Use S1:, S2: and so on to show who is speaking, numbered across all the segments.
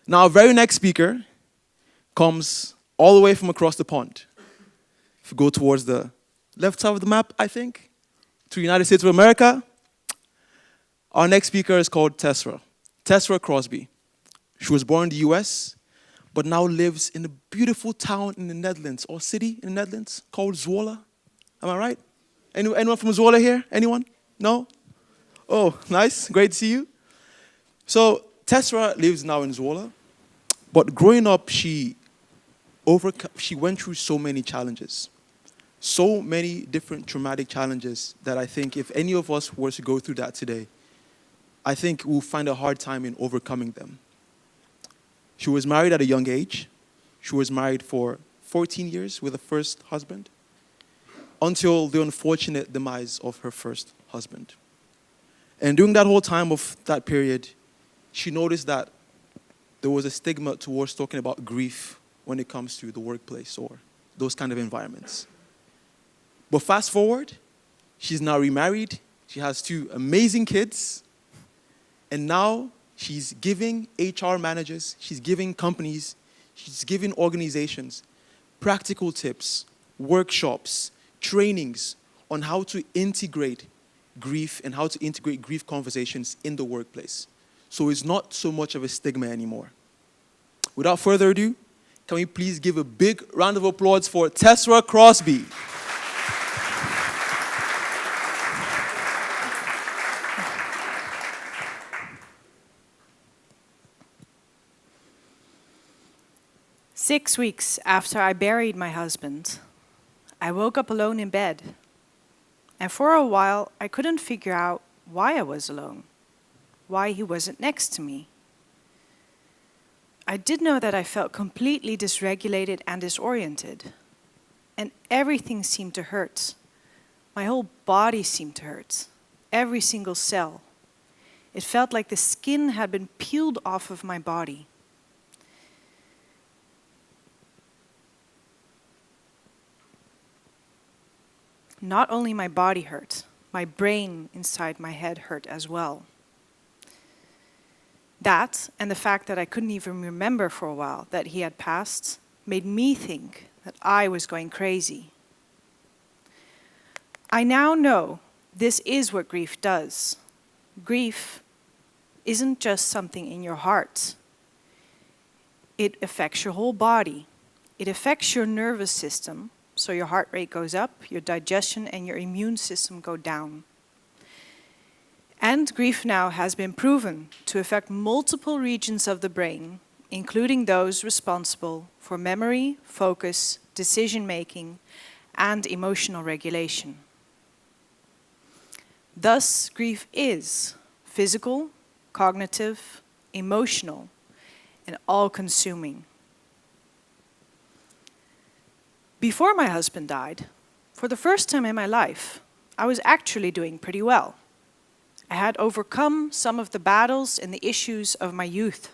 S1: Now, our very next speaker comes all the way from across the pond. If you go towards the left side of the map, I think, to the United States of America, our next speaker is called Tessera Crosby. She was born in the US, but now lives in a beautiful town in the Netherlands, or city in the Netherlands, called Zwolle. Am I right? Anyone from Zwolle here? Anyone? No? Oh, nice. Great to see you. So Tessera lives now in Zwolle, but growing up, she went through so many challenges, so many different traumatic challenges that I think if any of us were to go through that today, I think we'll find a hard time in overcoming them. She was married at a young age. She was married for 14 years with her first husband until the unfortunate demise of her first husband. And during that whole time of that period, she noticed that there was a stigma towards talking about grief when it comes to the workplace or those kind of environments. But fast forward, she's now remarried. She has 2 amazing kids. And now she's giving HR managers, she's giving companies, she's giving organizations practical tips, workshops, trainings on how to integrate grief and how to integrate grief conversations in the workplace. So it's not so much of a stigma anymore. Without further ado, can we please give a big round of applause for Tessera Crosby.
S2: 6 weeks after I buried my husband, I woke up alone in bed. And for a while, I couldn't figure out why I was alone, why he wasn't next to me. I did know that I felt completely dysregulated and disoriented, and everything seemed to hurt. My whole body seemed to hurt, every single cell. It felt like the skin had been peeled off of my body. Not only my body hurt, my brain inside my head hurt as well. That, and the fact that I couldn't even remember for a while that he had passed, made me think that I was going crazy. I now know this is what grief does. Grief isn't just something in your heart. It affects your whole body. It affects your nervous system, so your heart rate goes up, your digestion and your immune system go down. And grief now has been proven to affect multiple regions of the brain, including those responsible for memory, focus, decision-making, and emotional regulation. Thus, grief is physical, cognitive, emotional, and all-consuming. Before my husband died, for the first time in my life, I was actually doing pretty well. I had overcome some of the battles and the issues of my youth.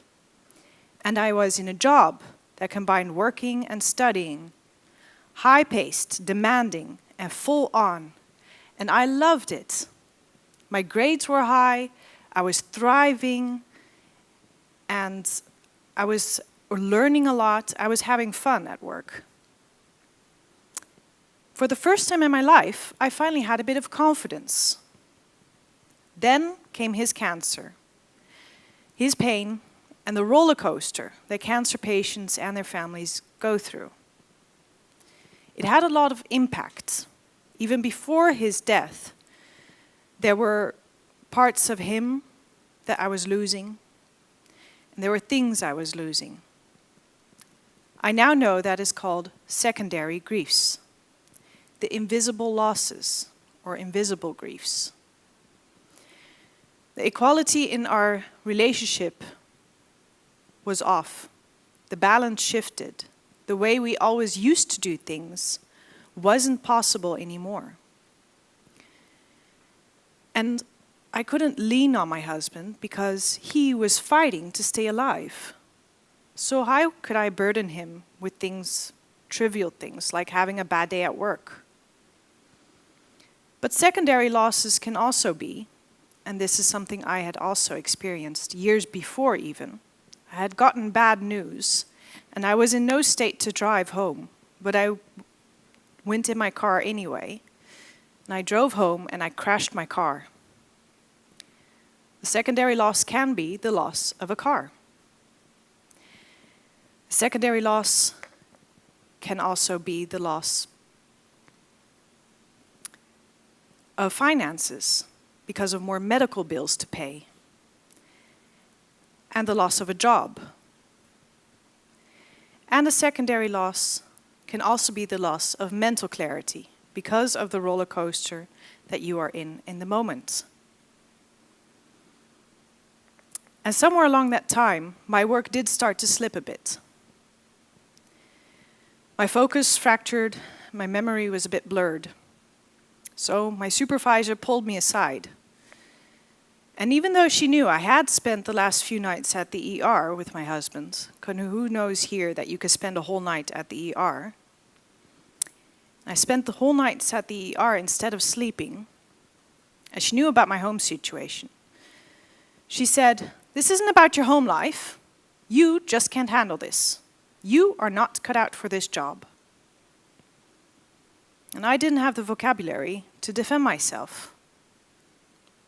S2: And I was in a job that combined working and studying, high-paced, demanding, and full-on. And I loved it. My grades were high, I was thriving, and I was learning a lot. I was having fun at work. For the first time in my life, I finally had a bit of confidence. Then came his cancer, his pain, and the roller coaster that cancer patients and their families go through. It had a lot of impact. Even before his death, there were parts of him that I was losing, and there were things I was losing. I now know that is called secondary griefs. The invisible losses, or invisible griefs. The equality in our relationship was off. The balance shifted. The way we always used to do things wasn't possible anymore. And I couldn't lean on my husband because he was fighting to stay alive. So how could I burden him with things, trivial things, like having a bad day at work? But secondary losses can also be, and this is something I had also experienced years before even, I had gotten bad news, and I was in no state to drive home, but I went in my car anyway, and I drove home and I crashed my car. The secondary loss can be the loss of a car. The secondary loss can also be the loss of finances because of more medical bills to pay, and the loss of a job. And a secondary loss can also be the loss of mental clarity because of the roller coaster that you are in the moment. And somewhere along that time, my work did start to slip a bit. My focus fractured, my memory was a bit blurred. So my supervisor pulled me aside. And even though she knew I had spent the last few nights at the ER with my husband, 'cause who knows here that you could spend a whole night at the ER? I spent the whole nights at the ER instead of sleeping, and she knew about my home situation. She said, "This isn't about your home life. You just can't handle this. You are not cut out for this job." And I didn't have the vocabulary to defend myself.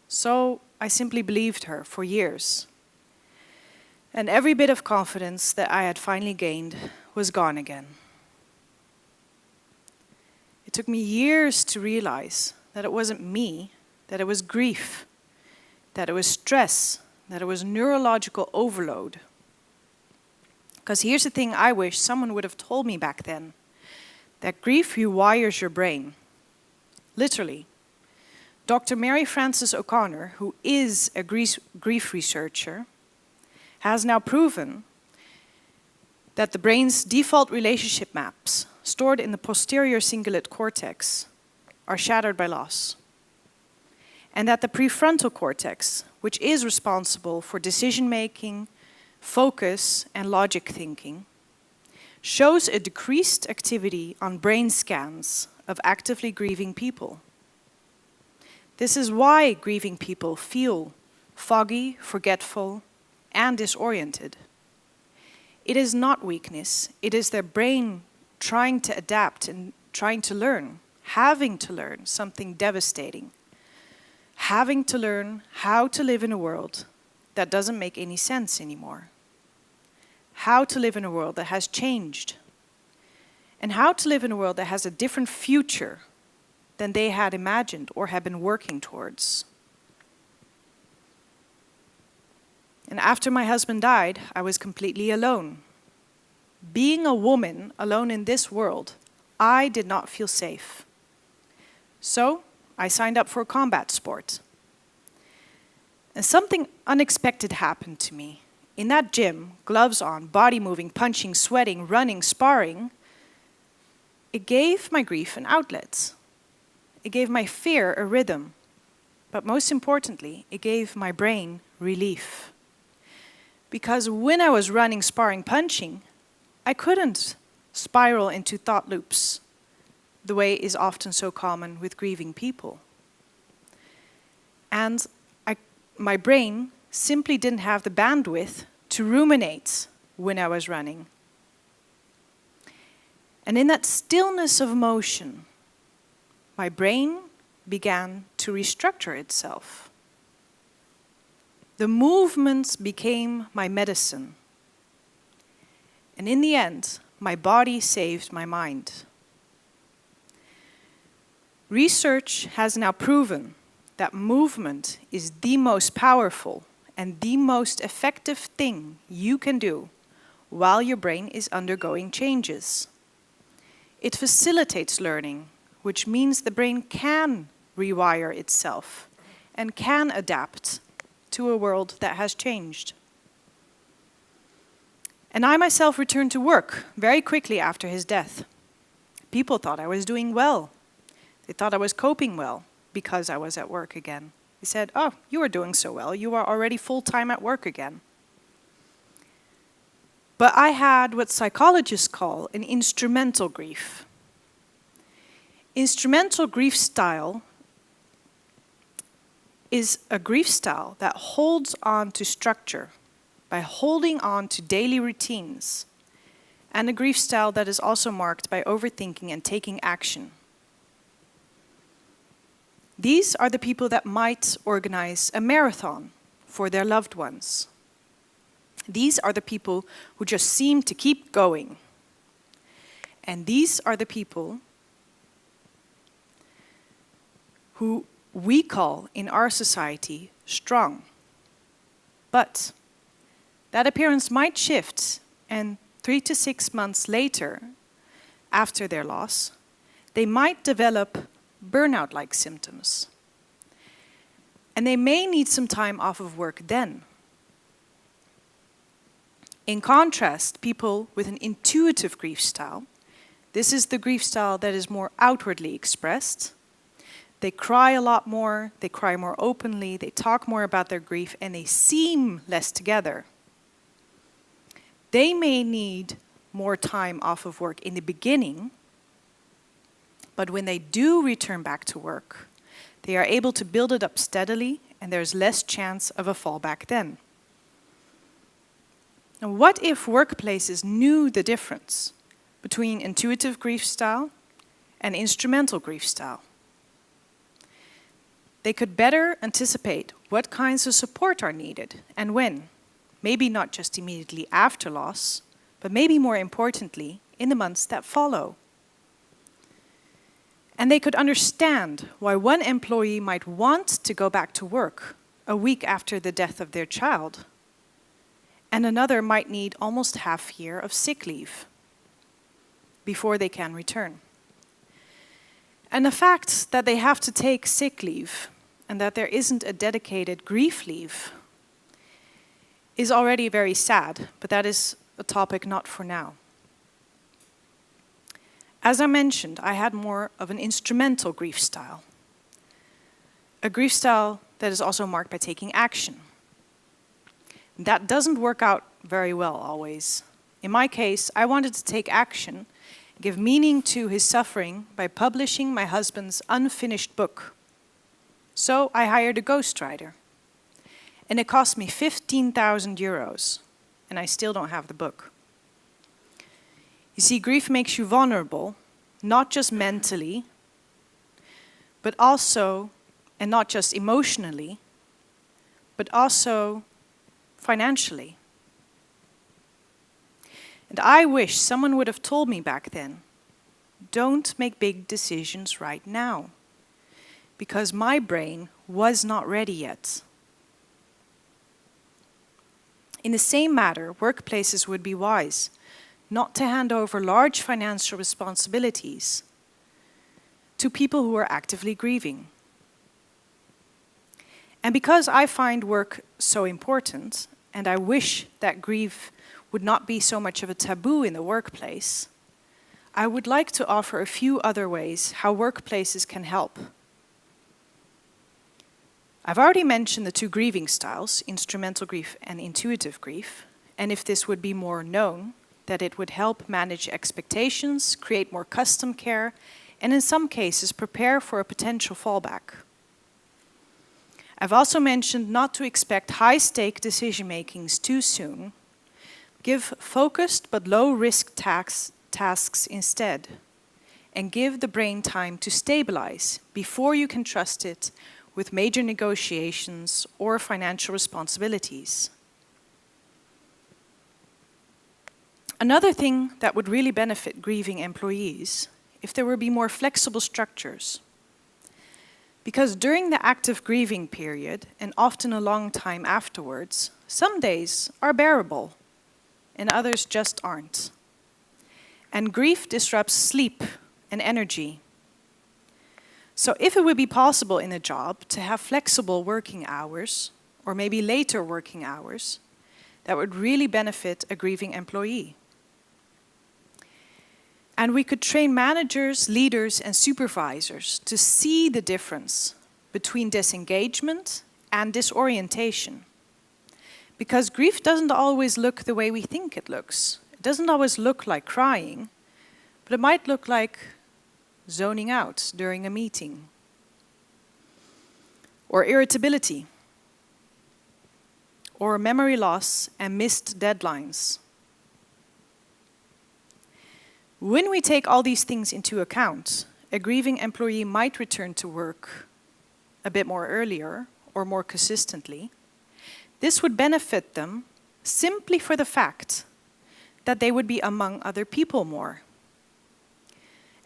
S2: So I simply believed her for years. And every bit of confidence that I had finally gained was gone again. It took me years to realize that it wasn't me, that it was grief, that it was stress, that it was neurological overload. Because here's the thing I wish someone would have told me back then, that grief rewires your brain. Literally. Dr. Mary Frances O'Connor, who is a grief researcher, has now proven that the brain's default relationship maps stored in the posterior cingulate cortex are shattered by loss. And that the prefrontal cortex, which is responsible for decision-making, focus, and logic thinking, shows a decreased activity on brain scans of actively grieving people. This is why grieving people feel foggy, forgetful, and disoriented. It is not weakness, it is their brain trying to adapt and trying to learn, having to learn something devastating, having to learn how to live in a world that doesn't make any sense anymore, how to live in a world that has changed, and how to live in a world that has a different future than they had imagined or had been working towards. And after my husband died, I was completely alone. Being a woman alone in this world, I did not feel safe. So I signed up for a combat sport. And something unexpected happened to me. In that gym, gloves on, body moving, punching, sweating, running, sparring, it gave my grief an outlet. It gave my fear a rhythm. But most importantly, it gave my brain relief. Because when I was running, sparring, punching, I couldn't spiral into thought loops the way is often so common with grieving people. And my brain simply didn't have the bandwidth to ruminate when I was running. And in that stillness of motion, my brain began to restructure itself. The movements became my medicine. And in the end, my body saved my mind. Research has now proven that movement is the most powerful and the most effective thing you can do while your brain is undergoing changes. It facilitates learning, which means the brain can rewire itself and can adapt to a world that has changed. And I myself returned to work very quickly after his death. People thought I was doing well. They thought I was coping well because I was at work again. They said, "Oh, you are doing so well. You are already full-time at work again." But I had what psychologists call an instrumental grief. Instrumental grief style is a grief style that holds on to structure by holding on to daily routines, and a grief style that is also marked by overthinking and taking action. These are the people that might organize a marathon for their loved ones. These are the people who just seem to keep going. And these are the people who we call in our society strong. But that appearance might shift, and 3 to 6 months later, after their loss, they might develop burnout-like symptoms. And they may need some time off of work then. In contrast, people with an intuitive grief style, this is the grief style that is more outwardly expressed. They cry a lot more, they cry more openly, they talk more about their grief, and they seem less together. They may need more time off of work in the beginning, but when they do return back to work, they are able to build it up steadily, and there's less chance of a fallback then. Now, what if workplaces knew the difference between intuitive grief style and instrumental grief style? They could better anticipate what kinds of support are needed and when. Maybe not just immediately after loss, but maybe more importantly, in the months that follow. And they could understand why one employee might want to go back to work a week after the death of their child, and another might need almost half a year of sick leave before they can return. And the fact that they have to take sick leave and that there isn't a dedicated grief leave is already very sad, but that is a topic not for now. As I mentioned, I had more of an instrumental grief style. A grief style that is also marked by taking action. That doesn't work out very well always. In my case, I wanted to take action, give meaning to his suffering by publishing my husband's unfinished book. So I hired a ghostwriter. And it cost me 15,000 euros, and I still don't have the book. You see, grief makes you vulnerable, not just mentally, but also, and not just emotionally, but also financially. And I wish someone would have told me back then, don't make big decisions right now, because my brain was not ready yet. In the same matter, workplaces would be wise not to hand over large financial responsibilities to people who are actively grieving. And because I find work so important, and I wish that grief would not be so much of a taboo in the workplace, I would like to offer a few other ways how workplaces can help. I've already mentioned the two grieving styles, instrumental grief and intuitive grief, and if this would be more known, that it would help manage expectations, create more custom care, and in some cases prepare for a potential fallback. I've also mentioned not to expect high-stake decision-makings too soon. Give focused but low-risk tasks instead, and give the brain time to stabilize before you can trust it with major negotiations or financial responsibilities. Another thing that would really benefit grieving employees if there would be more flexible structures. Because during the active grieving period, and often a long time afterwards, some days are bearable and others just aren't. And grief disrupts sleep and energy. So if it would be possible in a job to have flexible working hours, or maybe later working hours, that would really benefit a grieving employee. And we could train managers, leaders, and supervisors to see the difference between disengagement and disorientation. Because grief doesn't always look the way we think it looks. It doesn't always look like crying, but it might look like zoning out during a meeting, or irritability, or memory loss and missed deadlines. When we take all these things into account, a grieving employee might return to work a bit more earlier or more consistently. This would benefit them simply for the fact that they would be among other people more.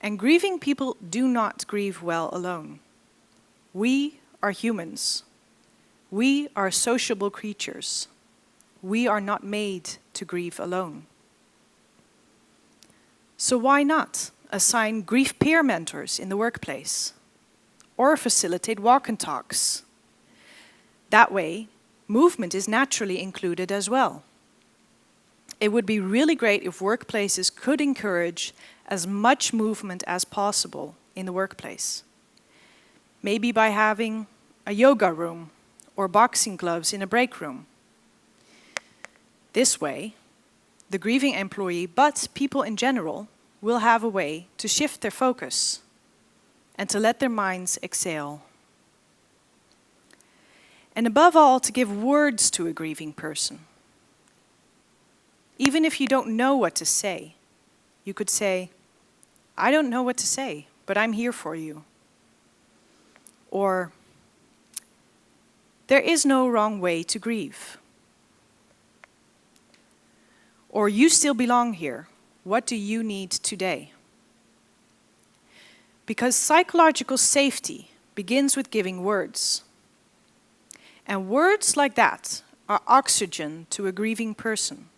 S2: And grieving people do not grieve well alone. We are humans. We are sociable creatures. We are not made to grieve alone. So why not assign grief peer mentors in the workplace or facilitate walk and talks? That way, movement is naturally included as well. It would be really great if workplaces could encourage as much movement as possible in the workplace. Maybe by having a yoga room or boxing gloves in a break room. This way, the grieving employee, but people in general, will have a way to shift their focus and to let their minds exhale. And above all, to give words to a grieving person. Even if you don't know what to say, you could say, "I don't know what to say, but I'm here for you." Or, "There is no wrong way to grieve." Or, "You still belong here. What do you need today?" Because psychological safety begins with giving words. And words like that are oxygen to a grieving person.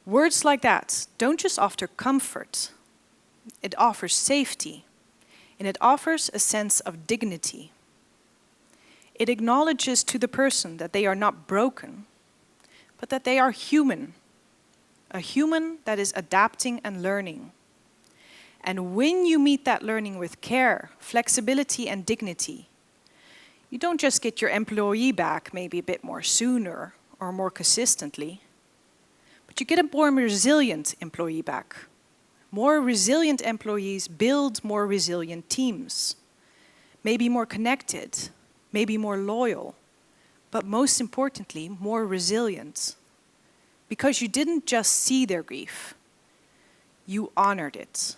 S2: Words like that don't just offer comfort, it offers safety, and it offers a sense of dignity. It acknowledges to the person that they are not broken, but that they are human, a human that is adapting and learning. And when you meet that learning with care, flexibility, and dignity, you don't just get your employee back maybe a bit more sooner or more consistently, but you get a more resilient employee back. More resilient employees build more resilient teams, maybe more connected, maybe more loyal, but most importantly, more resilient. Because you didn't just see their grief, you honored it.